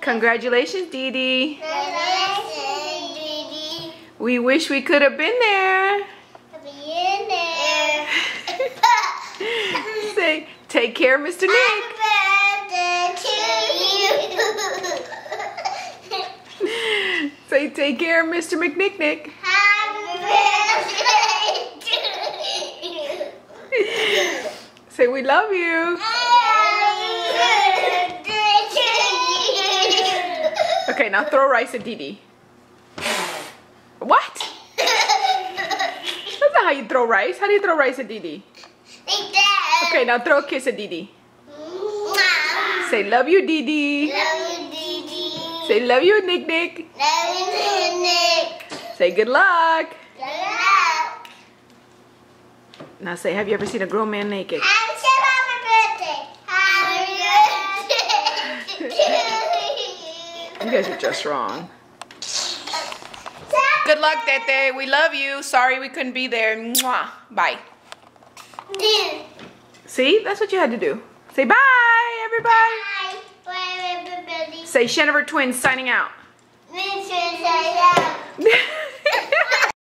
Congratulations, Dee Dee. Congratulations, Dee. We wish we could have been there. Be in there. Say, take care, Mr. Nick. Happy birthday to you. Say, take care, Mr. McNicknick. Happy birthday to you. Say, we love you. Happy birthday to you. Okay, now throw rice at Dee Dee. What? That's not how you throw rice. How do you throw rice at Dee Dee? Like that. Okay, now throw a kiss at Dee Dee. Mwah. Say, love you, Dee Dee. Love you, Dee Dee. Say, love you, Nick Nick. Love you, Nick. Say, good luck. Good luck. Now say, have you ever seen a grown man naked? Happy birthday. Happy birthday to you. You guys are just wrong. Good luck, Tete. We love you. Sorry we couldn't be there. Mwah. Bye. See? That's what you had to do. Say bye, everybody. Bye. Bye, everybody. Say Shenever Twins signing out. Make sure to